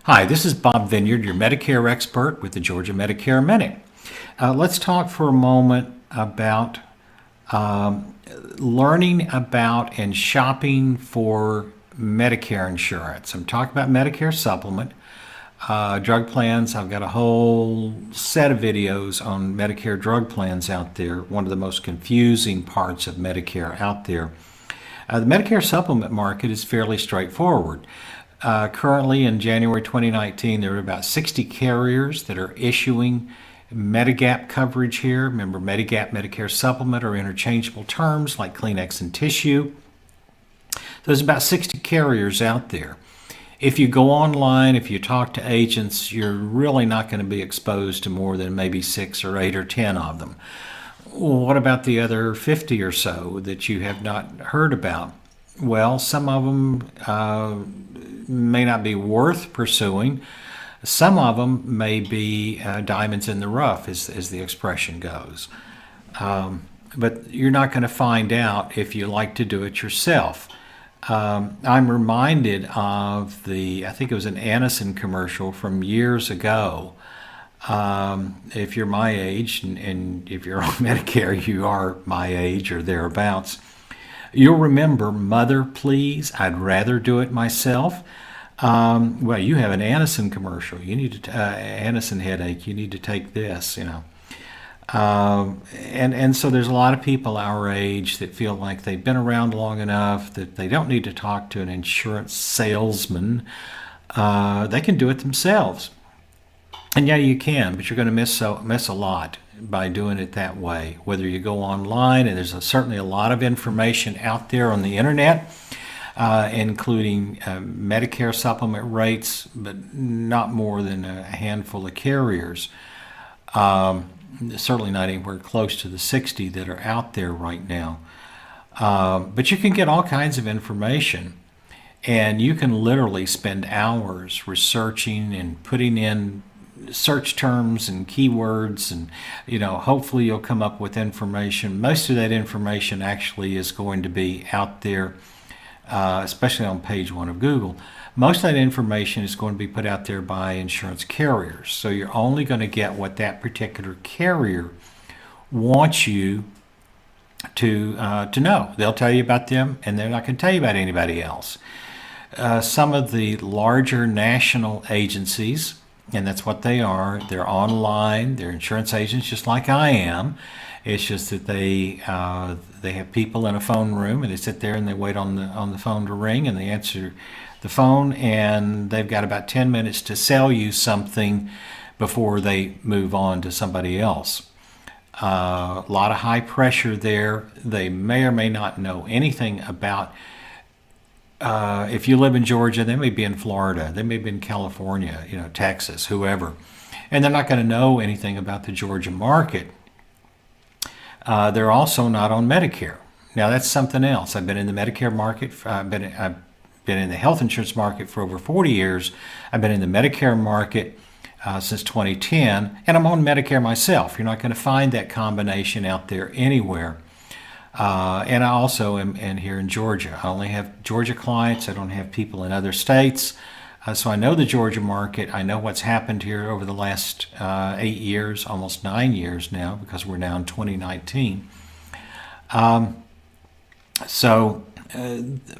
Hi, this is Bob Vineyard, your Medicare expert with the Georgia Medicare Minute. Let's talk for a moment about learning about and shopping for Medicare insurance. I'm talking about Medicare supplement, drug plans. I've got a whole set of videos on Medicare drug plans out there, one of the most confusing parts of Medicare out there. The Medicare supplement market is fairly straightforward. Currently in January 2019, there are about 60 carriers that are issuing Medigap coverage here. Remember, Medigap, Medicare supplement are interchangeable terms like Kleenex and tissue. So there's about 60 carriers out there. If you go online, if you talk to agents, you're really not going to be exposed to more than maybe 6 or 8 or 10 of them. Well, what about the other 50 or so that you have not heard about? Well, some of them may not be worth pursuing. Some of them may be diamonds in the rough, as the expression goes. But you're not going to find out if you like to do it yourself. I'm reminded of I think it was an Anison commercial from years ago. If you're my age, and if you're on Medicare, you are my age or thereabouts, you'll remember, "Mother, please, I'd rather do it myself." Well, you have an Anison commercial. You need to Anison headache. You need to take this, and so there's a lot of people our age that feel like they've been around long enough that they don't need to talk to an insurance salesman. They can do it themselves. And yeah, you can, but you're going to miss a lot by doing it that way. Whether you go online, and there's certainly a lot of information out there on the internet, including Medicare supplement rates, but not more than a handful of carriers. Certainly not anywhere close to the 60 that are out there right now. But you can get all kinds of information, and you can literally spend hours researching and putting in search terms and keywords, and hopefully you'll come up with information. Most of that information actually is going to be out there, especially on page 1 of Google. Most of that information is going to be put out there by insurance carriers, so you're only going to get what that particular carrier wants you to know. They'll tell you about them, and they're not going to tell you about anybody else. Some of the larger national agencies, and that's what they are. They're online. They're insurance agents, just like I am. It's just that they have people in a phone room, and they sit there and they wait on the phone to ring, and they answer the phone, and they've got about 10 minutes to sell you something before they move on to somebody else. A lot of high pressure there. They may or may not know anything about. If you live in Georgia, they may be in Florida, they may be in California, Texas, whoever, and they're not going to know anything about the Georgia market. They're also not on Medicare. Now, that's something else. I've been in the Medicare market. I've been in the health insurance market for over 40 years. I've been in the Medicare market since 2010, and I'm on Medicare myself. You're not going to find that combination out there anywhere. And I also am here in Georgia. I only have Georgia clients. I don't have people in other states. So I know the Georgia market. I know what's happened here over the last 8 years, almost 9 years now, because we're now in 2019.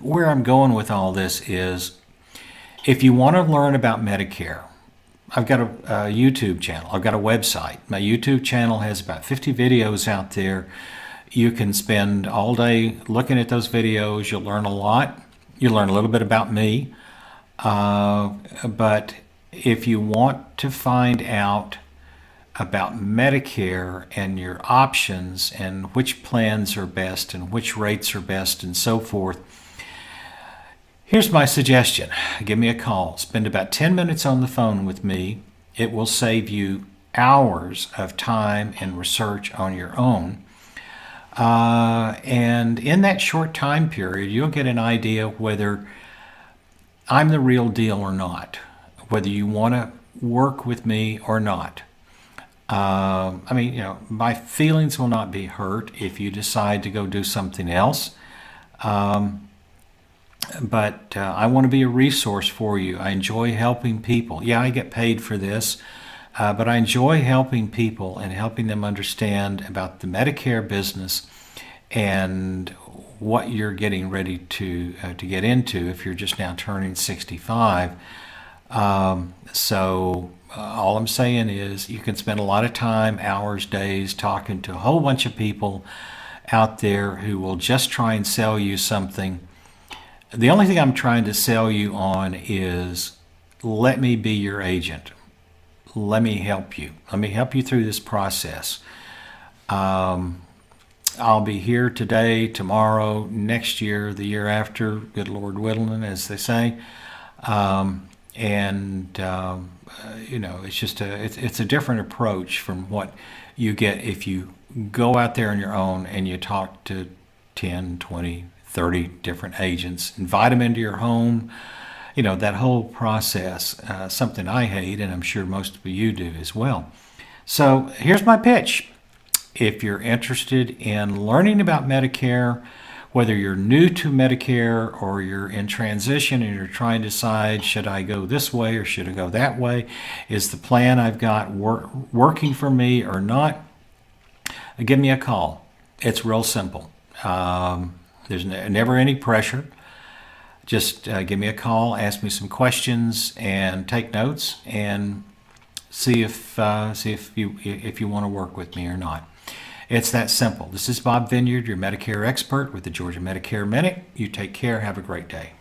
Where I'm going with all this is, if you want to learn about Medicare, I've got a YouTube channel. I've got a website. My YouTube channel has about 50 videos out there. You can spend all day looking at those videos. You'll learn a lot. You'll learn a little bit about me. But if you want to find out about Medicare and your options and which plans are best and which rates are best and so forth, here's my suggestion. Give me a call. Spend about 10 minutes on the phone with me. It will save you hours of time and research on your own. And in that short time period, you'll get an idea whether I'm the real deal or not, whether you want to work with me or not. My feelings will not be hurt if you decide to go do something else. but I want to be a resource for you. I enjoy helping people. Yeah, I get paid for this, but I enjoy helping people and helping them understand about the Medicare business and what you're getting ready to get into if you're just now turning 65. So all I'm saying is you can spend a lot of time, hours, days talking to a whole bunch of people out there who will just try and sell you something. The only thing I'm trying to sell you on is let me be your agent. Let me help you. Let me help you through this process. I'll be here today, tomorrow, next year, the year after, good Lord willing, as they say. It's just it's a different approach from what you get if you go out there on your own and you talk to 10, 20, 30 different agents, invite them into your home. That whole process, something I hate, and I'm sure most of you do as well. So here's my pitch. If you're interested in learning about Medicare, whether you're new to Medicare or you're in transition and you're trying to decide, should I go this way or should I go that way? Is the plan I've got working for me or not? Give me a call. It's real simple. There's never any pressure. Just give me a call, ask me some questions, and take notes, and see if you want to work with me or not. It's that simple. This is Bob Vineyard, your Medicare expert with the Georgia Medicare Minute. You take care. Have a great day.